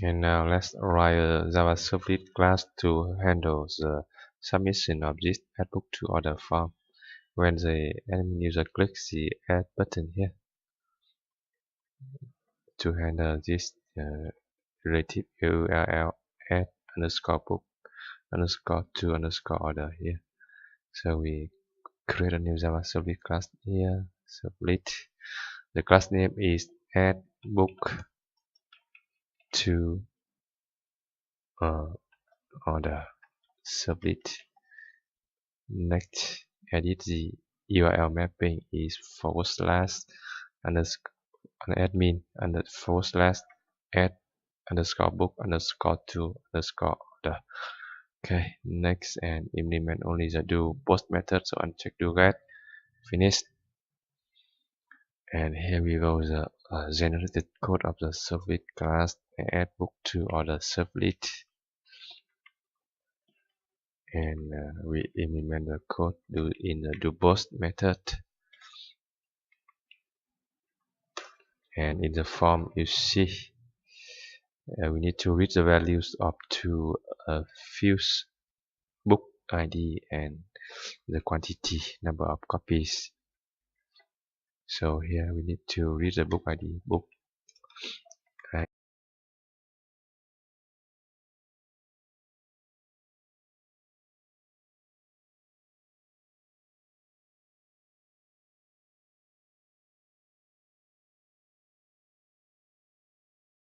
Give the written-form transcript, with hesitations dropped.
And now let's write a Java Servlet class to handle the submission of this AddBookToOrder form. When the admin user clicks the Add button here to handle this relative URL add underscore book underscore to underscore order here. So we create a new Java Servlet class here. Servlet. The class name is AddBookToOrder Servlet. Next, edit the URL mapping is /admin add underscore book underscore to underscore order. Okay, next, and implement only the do post method. So uncheck do get. Finish. And here we go, the generated code of the Servlet class AddBookToOrderServlet. And we implement the code in the do post method. And in the form you see we need to read the values up to a field book ID and the quantity number of copies. So here we need to read the book ID book